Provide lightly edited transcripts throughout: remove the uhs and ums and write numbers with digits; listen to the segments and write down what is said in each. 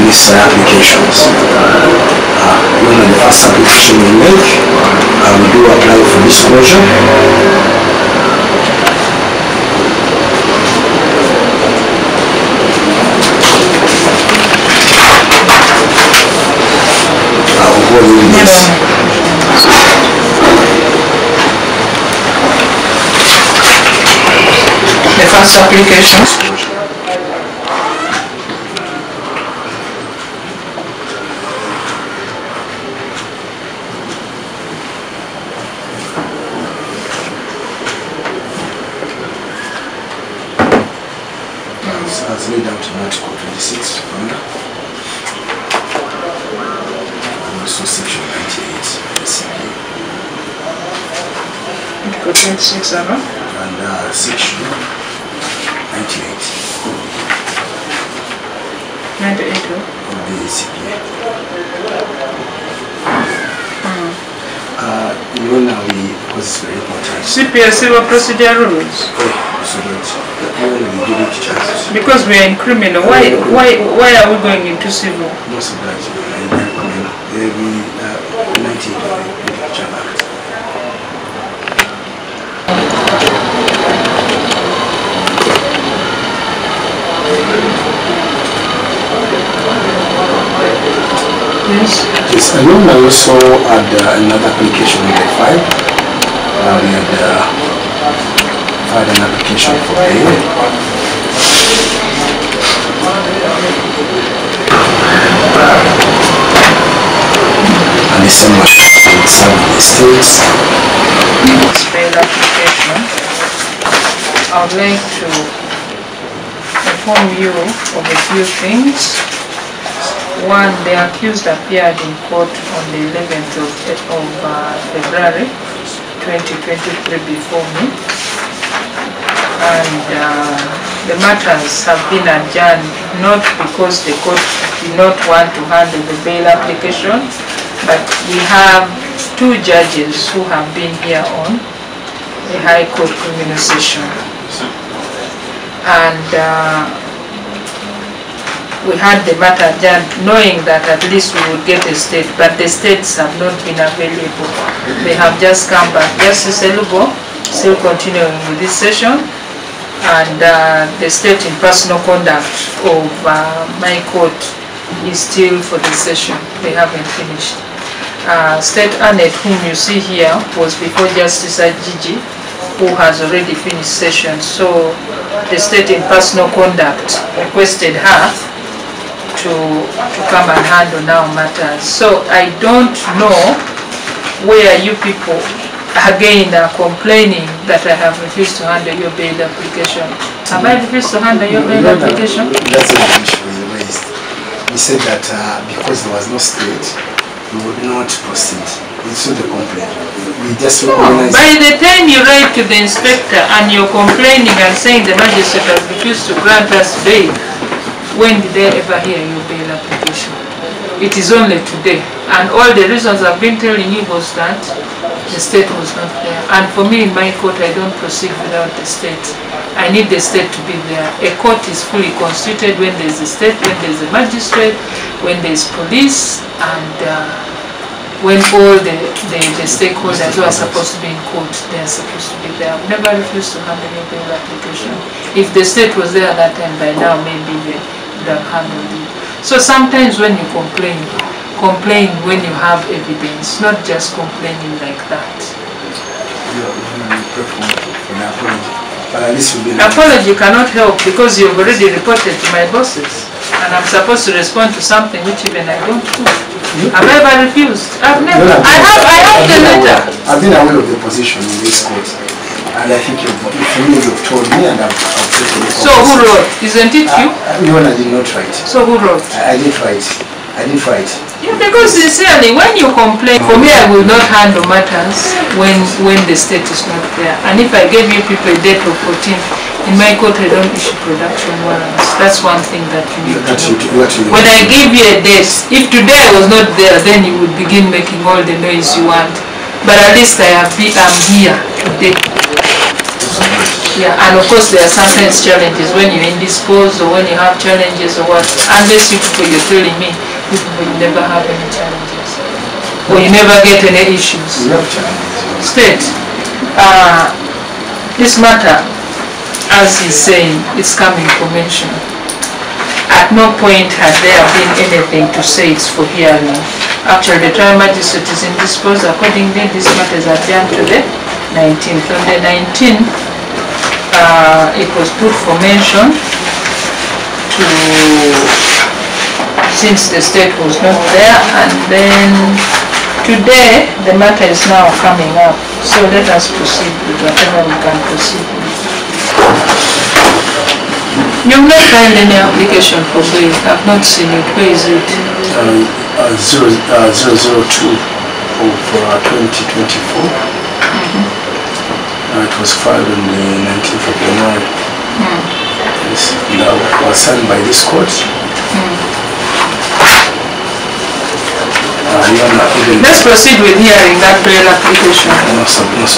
necessary applications. When the first application we make, we do apply for disclosure. The first application. As laid out in Article 26 and also Section 98 of the CPA. Article 26 and Section 98 of the CPA. Now because it's very important. CPA Civil Procedure Rules. Because we are in criminal, why are we going into civil? Most of that every 90 of the Child Act. Yes. Yes, I know I also had another application in the file. We had filed an application for bail. And the same was in some of the states. Bail application. I would like to inform you of a few things. One, the accused appeared in court on the 11th of February 2023 before me, and the matters have been adjourned not because the court did not want to handle the bail application, but we have two judges who have been here on the High Court criminal session, and we had the matter adjourned knowing that at least we would get a state, but the states have not been available. They have just come back. Justice Elubo still continuing with this session, and the state in personal conduct of my court is still for the session. They haven't finished. State Annette, whom you see here, was before Justice Ajiji, who has already finished session. So the state in personal conduct requested her to come and handle now matters. So I don't know where you people again are complaining that I have refused to handle your bail application. Have I refused to handle your bail application? That's the issue was raised. We said that because there was no state, we would not proceed. It's not a complaint. We just recognize. By the time you write to the inspector and you're complaining and saying the magistrate has refused to grant us bail, when did they ever hear your bail application? It is only today. And all the reasons I've been telling you was that the state was not there. And for me in my court, I don't proceed without the state. I need the state to be there. A court is fully constituted when there's a state, when there's a magistrate, when there's police, and when all the stakeholders who are supposed to be in court, they are supposed to be there. I've never refused to handle your bail application. If the state was there at that time, by now maybe they would have handled it. So sometimes when you complain when you have evidence, not just complaining like that. Apology cannot help because you've already reported to my bosses, and I'm supposed to respond to something which even I don't do. Have I ever refused? I've never. I have the letter. I've been aware of the position in this court, and I think you've told me, and I've taken it. So who wrote? Isn't it you? No, I did not write. So who wrote? I didn't write. I didn't write. Yeah, because sincerely, when you complain, for me, I will not handle matters when the state is not there. And if I gave you people a date of 14, in my court, I don't issue production warrants. That's one thing that you need to know. When I give you a date, if today I was not there, then you would begin making all the noise you want. But at least I'm here today. Yeah, and of course there are sometimes challenges when you're indisposed or when you have challenges or what. Unless you people, you're telling me, you people, you never have any challenges. Or you never get any issues. We have challenges. State, this matter, as he's saying, it's coming for mention. At no point has there been anything to say it's for hearing. Actually, the trial magistrate is indisposed. Accordingly, this matter is adjourned to the 19th. On the 19th, it was put for mention to, since the state was not there, and then today the matter is now coming up. So let us proceed with whatever we can proceed with. You've not filed any application for bail. I've not seen it. Where is it? 002 of 2024. It was filed on the 19th of January. Yes, now it was signed by this court. Let's proceed with hearing that bail application. No surprise.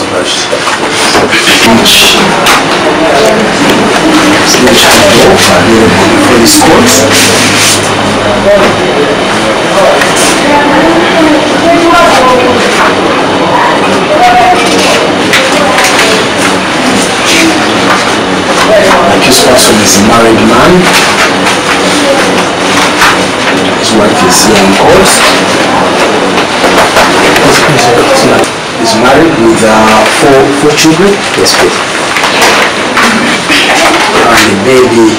For this court. Accused person is a married man. His wife is here in court. He's married with four children. Yes, please. And a baby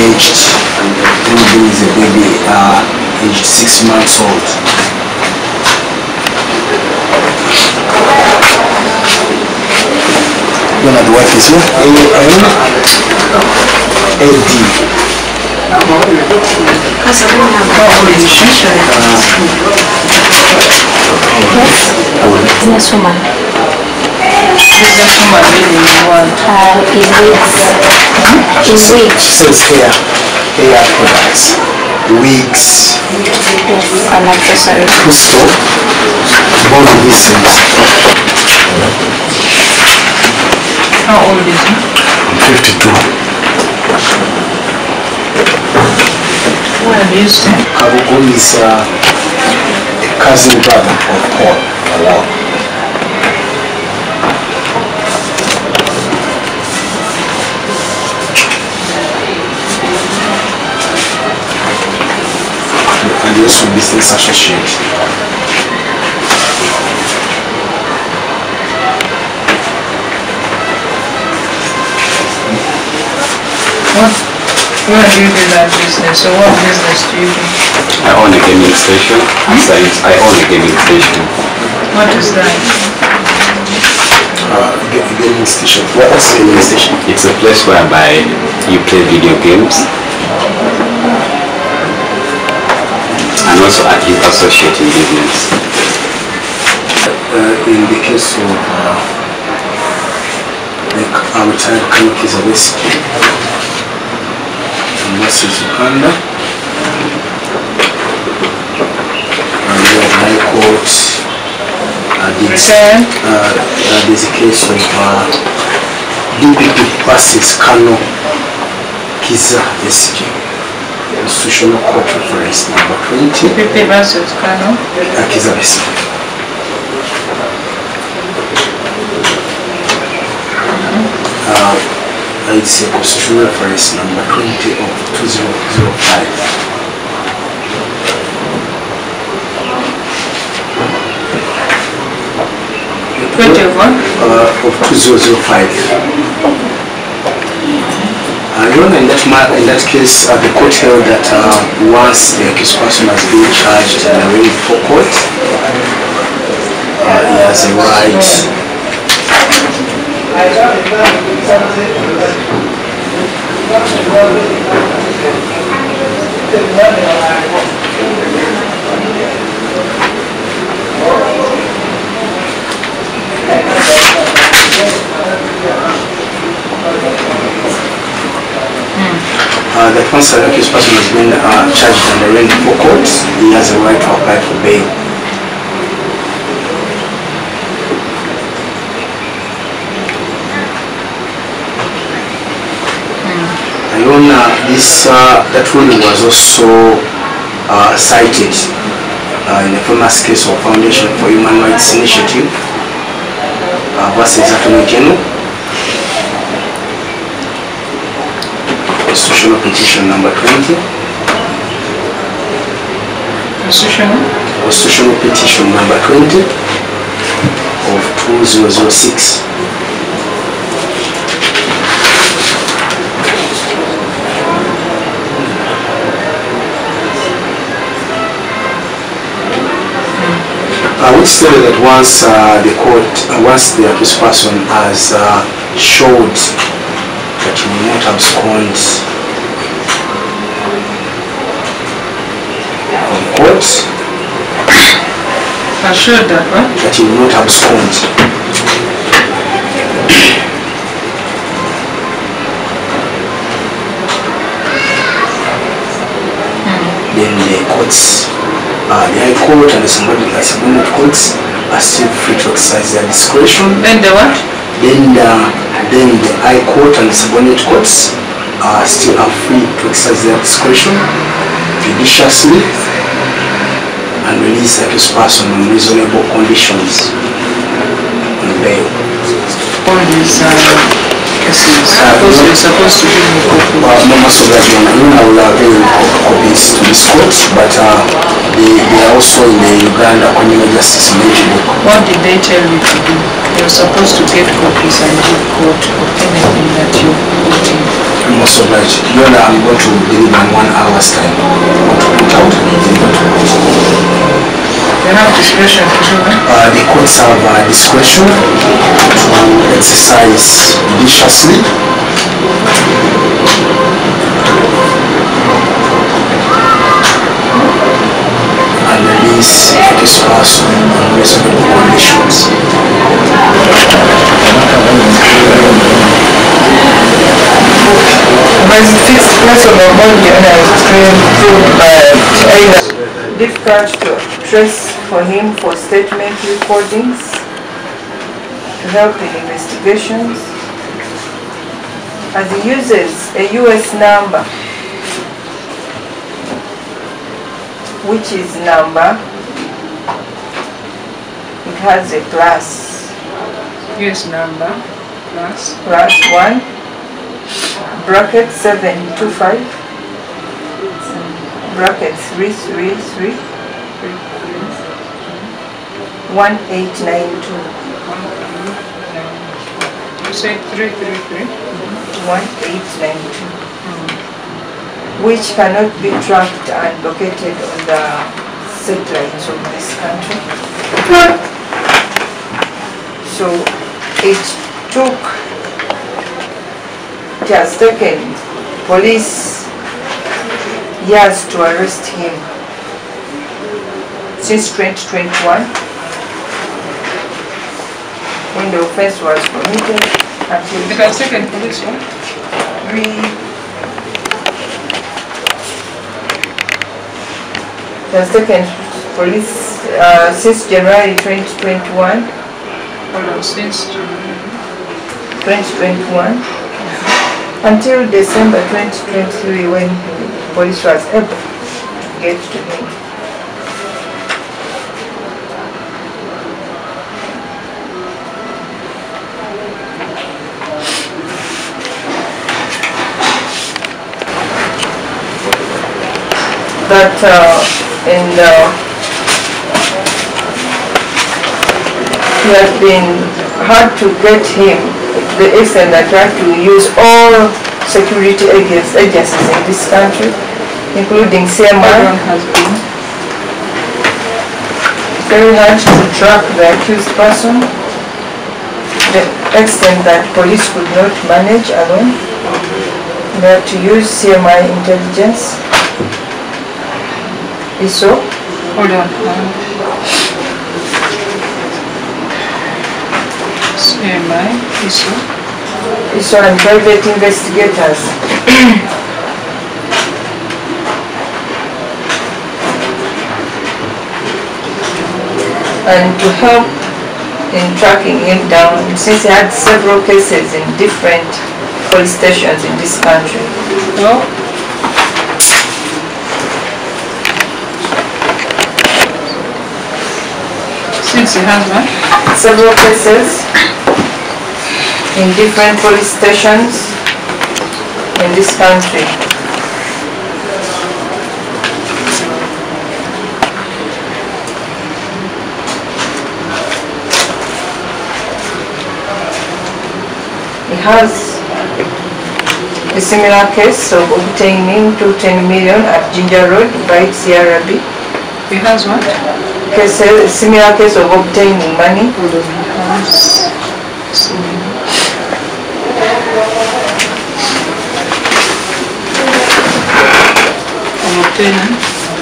aged. Is a baby aged 6 months old. You know the wife is here. A-N-A-D. Businesswoman. Businesswoman really you want? In which? Says hair products, wigs, Yes, and accessories. crystal, body essence. How old is he? 52. Where do you stay? Kabugo is a cousin brother of Owor. And also business associate. Where do you do that business? So what business do you do? I own a gaming station. Besides, I own a gaming station. What is that? Gaming station. What's a gaming station? It's a place whereby you play video games. And also you associate in business. In the case of our retired Kanuki's Abesi, Moses Uganda, and we have High Court. There's a case of DPP versus Kano Kiza SG, Constitutional Court Reference number 20. DPP versus Kano Kiza SG. It's a constitutional reference number 20 of 2005. Of 2005. In that case, the court held that once the accused person has been charged and arraigned for court, he has a right that once an accused person has been charged and arraigned for court, he has a right to apply for bail. That ruling was also cited in the famous case of Foundation for Human Rights Initiative versus Attorney General. Constitutional petition number 20. Constitutional petition number 20 of 2006. Which stated that once once the accused person has showed that he will not abscond from court, assured that what? That he will not abscond. Then the courts, the High Court and the subordinate courts are still free to exercise their discretion. Then the what? Then the High Court and the subordinate courts still are free to exercise their discretion judiciously and release the accused person on reasonable conditions on bail. All these cases, you're supposed to give me copies. No, most of that, I will have copies to this court, but they are also in the Uganda Criminal Justice Management book. What did they tell you to do? You're supposed to get copies and give court of anything that you put in. Most of that, I'm going to deliver in 1 hour's time. I'm going to print out and deliver to court. You have discretion to do that? The courts have discretion to exercise judiciously and release the accused person on reasonable conditions. Difficult to trace for him for statement recordings to help in investigations, as he uses a US number, which is number, it has a plus. US number, plus 1, bracket 725, bracket 333, 1892. You say 333? 1892. Which cannot be tracked and located on the satellites of this country. So it has taken police years to arrest him since 2021, when the offense was committed. Until it has taken police what? It has taken police since January 2021. Since January 2021 until December 2023, when police was able to get to him. That he has been hard to get him, the extent that we have to use all security agencies in this country, including CMI. Has been very hard to track the accused person, the extent that police could not manage alone. They have to use CMI intelligence. ISO. Hold on. CMI, ISO and private investigators. And to help in tracking him down, since he had several cases in different police stations in this country? No. Since he has one? Several cases in different police stations in this country. He has a similar case of obtaining 210 million at Ginger Road by CRB. He has what? Case, a similar case of obtaining money.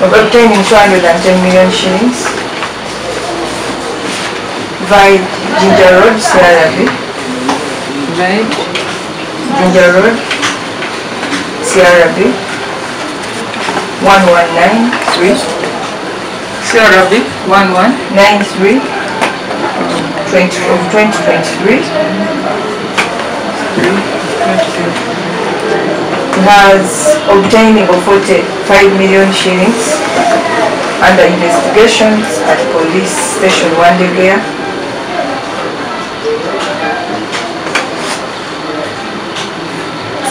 Of obtaining 210 million shillings by Ginger Road, CRB. Right. Ginger Road, CRB 1193. CRB 1193 of 2023. He has obtaining of 45 million shillings under investigations at police station Wandegea.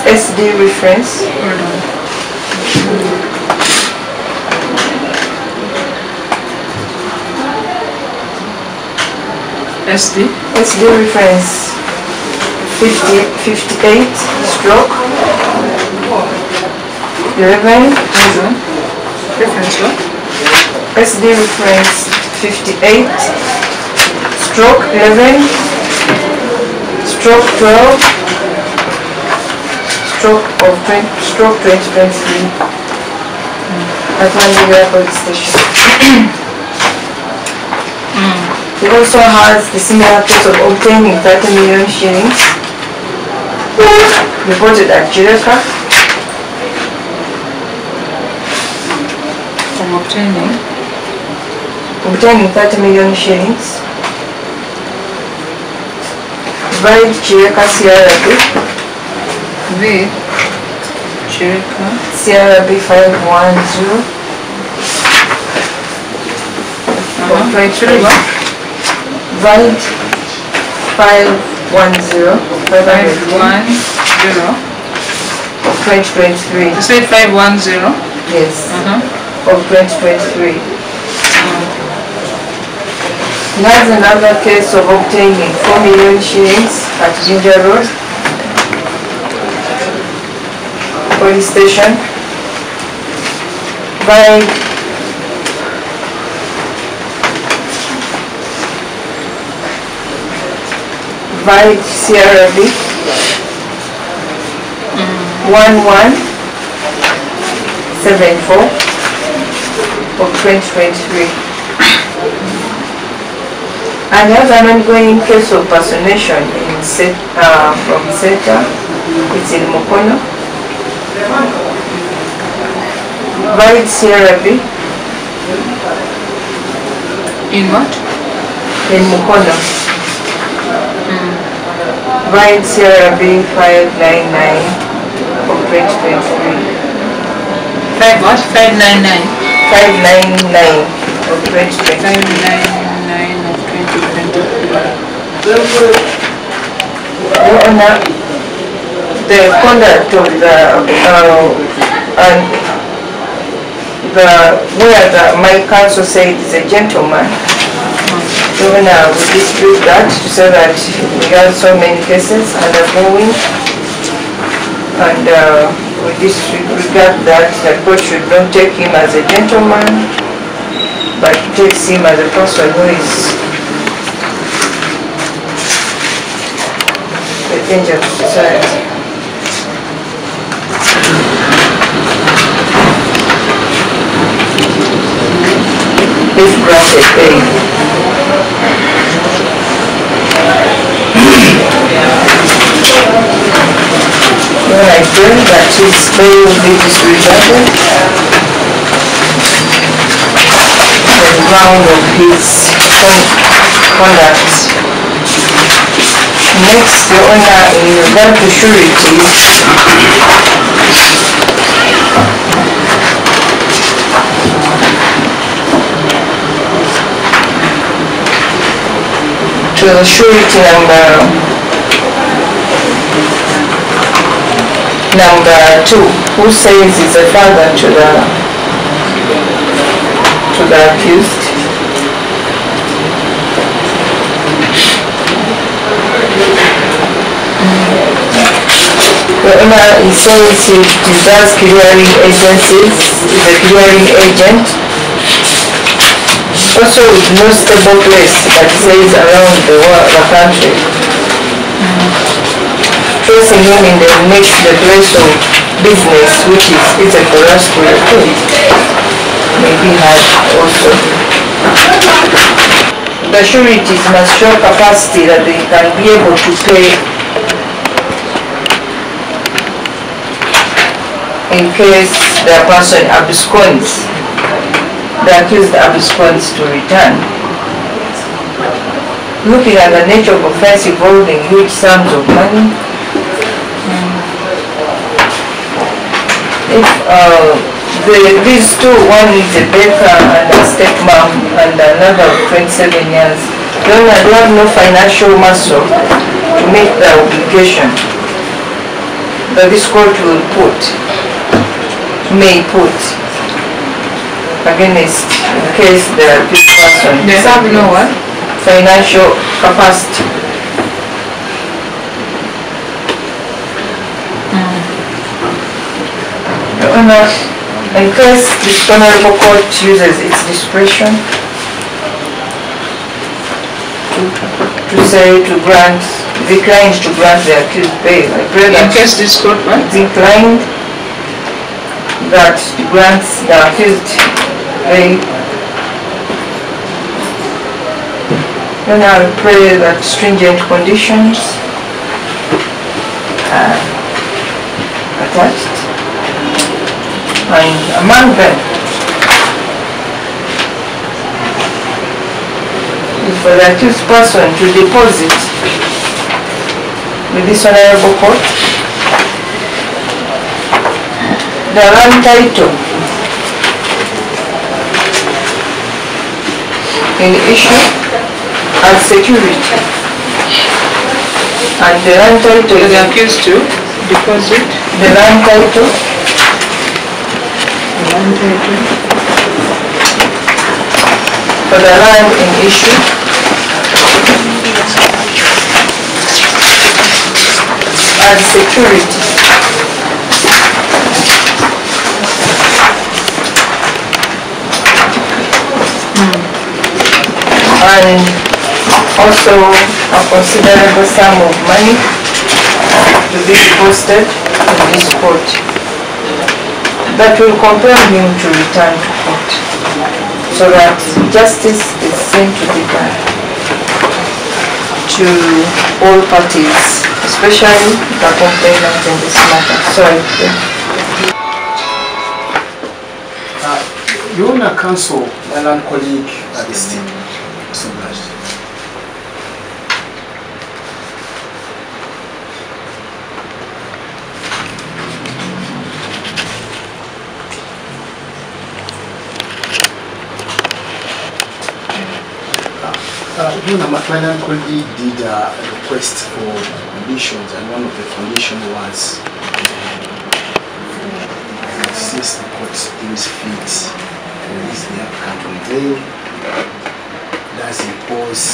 SD reference. SD reference 58 stroke 11. Reference what? SD reference 58 stroke 11 stroke 12 stroke 2023 at Mandela Police Station. He also has the similar case of obtaining 30 million shillings reported at Jireka. Of obtaining 30 million shillings by Jireka CRB. V Jireka CRB 510 of 2023. Valid 510 of 2023. You said 510? Yes. Of 2023. He has another case of obtaining 4 million shillings at Ginger Road Police Station by CRB 1174 of 2023. And there's an ongoing case of personation in from SETA. It's in Mukono. Valid CRB. In what? In Mukono. Valid CRB 599 of 2023. 5 what? 599? 599 of 2023. 599 of 2023. Your Honor, the conduct of my counsel said is a gentleman. Your Honor, we dispute that to say that we have so many cases undergoing, and we disregard that the court should not take him as a gentleman, but takes him as a person who is a danger to society. If granted bail. When I pray that his bail will be disregarded on the ground of his conduct Next, Your Honor, in regard to sureties, to the surety number 2, who says is a father to the accused. Your Honor, he says he does clearing agencies, is a clearing agent. Also with no stable place, that says around the world, the country. Tracing him in the place of business, which is easy for us to locate, may be hard also. The sureties must show capacity that they can be able to pay in case the person absconds. The accused absconds to return. Looking at the nature of offense involving huge sums of money, if these two, one is a baker and a stepmom and another of 27 years, they have no financial muscle to meet the obligation that this court may put against in case the accused person. They have no what? Financial capacity. Your Honor, in case this honorable court uses its discretion to declines to grant the accused bail, I pray that In case this court what? declined that grants the accused bail. Then I will pray that stringent conditions are attached, and among them is for the accused person to deposit with this honorable court the land title in issue as security, and the land title The accused to deposit. the land title for the land in issue as security, and also a considerable sum of money to be deposited in this court that will compel him to return to court, so that justice is seen to be done to all parties, especially the complainant in this matter. Sorry. Your Honor, counsel, my land colleague, Steve. So much. Your Honor, my land colleague did a request for conditions, and one of the conditions was since the court deems fit to release the applicant on bail, does impose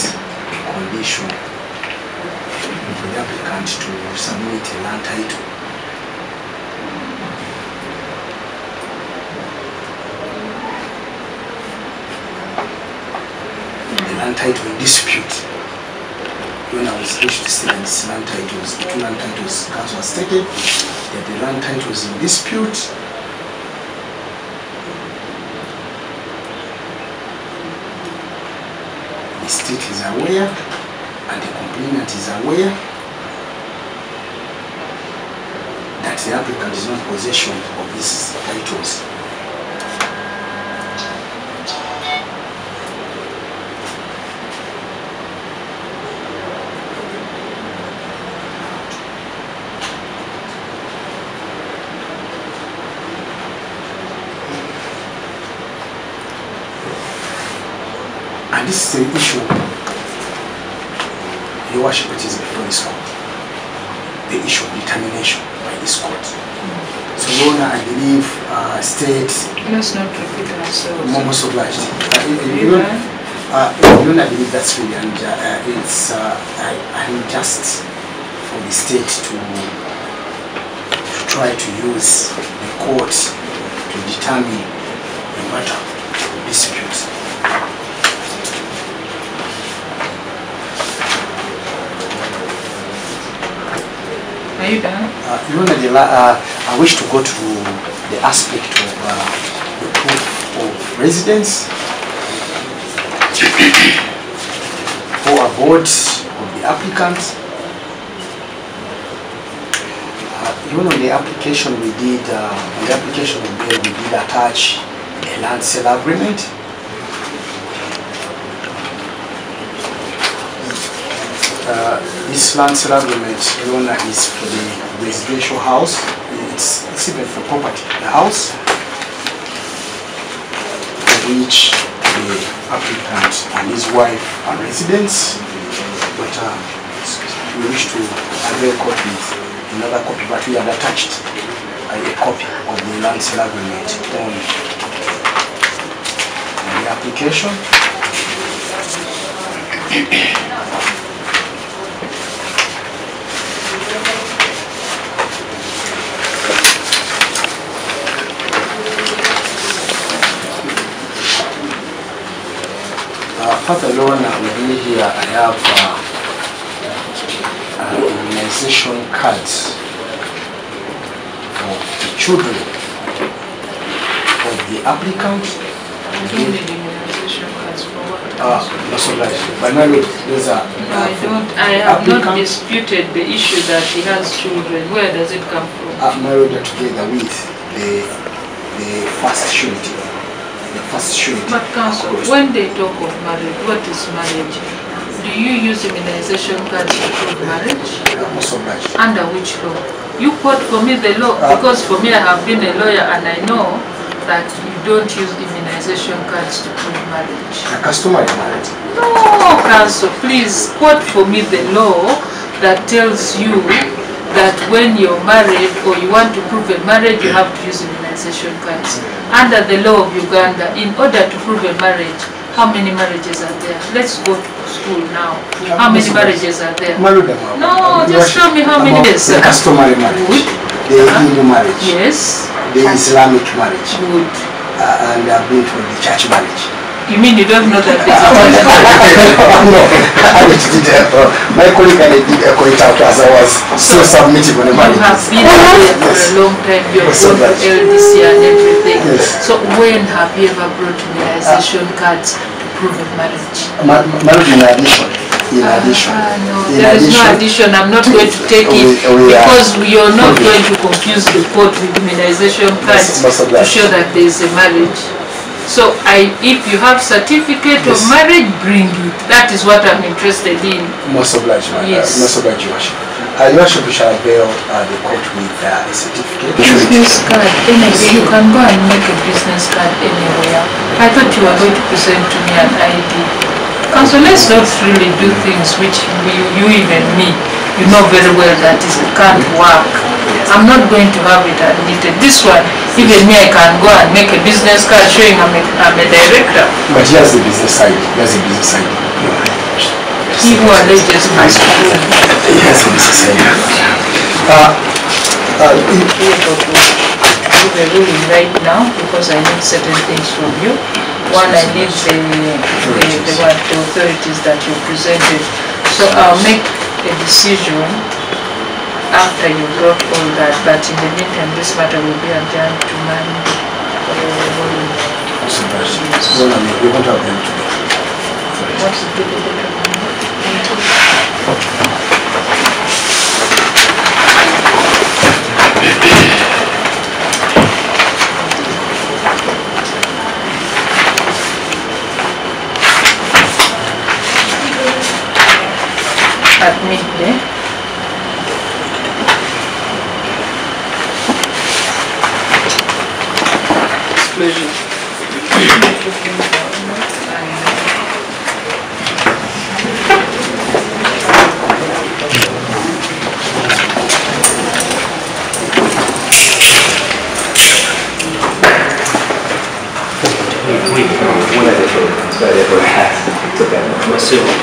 condition for the applicant to submit a land title. The land title in dispute. When I was issued the land titles, the two land titles counsel has stated that the land titles in dispute. The state is aware and the complainant is aware that the applicant is not in possession of these titles. And this is an issue, Your Worship, it is before this court. The issue of determination by this court. So, Your Honor, I believe state. Let's not repeat ourselves. Most obliged. Your Honor, I believe that's really, and it's unjust for the state to try to use the court to determine the matter of disputes. Are you done? Your Honor, I wish to go to the aspect of the proof of residence for a board of the applicant. Even on the application we did, we did attach a land sale agreement. This land sale agreement, Your Honor, is for the residential house. It's even for property. The house for which the applicant and his wife are residents, but we wish to avail copies. Another copy, but we had attached a copy of the land sale agreement on the application. Further Your Honor, with me here I have immunization cards for the children of the applicant. I don't need immunization cards for what? That's all right. But my lord, those are. No, I don't. I have not disputed the issue that he has children. Where does it come from? My lord, together with the first surety. The first surety. But counsel, when they talk of marriage, what is marriage? Do you use immunization cards to prove marriage? Most obliged. Under which law? You quote for me the law, because for me I have been a lawyer and I know that you don't use immunization cards to prove marriage. A customary marriage. No, counsel, please quote for me the law that tells you that when you're married or you want to prove a marriage, you have to use immunization cards. Under the law of Uganda, in order to prove a marriage, how many marriages are there? Let's go to school now. How many marriages are there? No, just show me how many. The customary marriage. Good. The Hindu marriage. Yes. The Islamic marriage. Good. And I've been to the church marriage. You mean you don't know that there's a No, I did, my colleague and I did echo it out as I was still submitting on the marriage. You have been there for a long time, you've gone to LDC and everything. Yes. So when have you ever brought immunization cards to prove a marriage? Marriage in addition. No, there is no addition. I'm not going to take it because we are not going to confuse the court with immunization cards to show that there is a marriage. So if you have certificate of marriage, bring it. That is what I'm interested in. Most obliged, yes. Most obliged, Your Worship. Your Worship, we shall avail the court with a certificate. Business card, anyway, you can go and make a business card anywhere. I thought you were going to present to me an ID. Counsel, let's not really do things which you even me, you know very well that it can't work. I'm not going to have it admitted. This one, even me, I can go and make a business card showing I'm a director. But he has the business side. He has a business side. He who alleges must prove. He has a business side. Give a ruling right now because I need certain things from you. One, I need the authorities that you presented. So I'll make a decision after you brought all that, but in the meantime this matter will be adjourned to Monday. Yes. We won't have them today. What's the date of at midday? Pleasure. civil.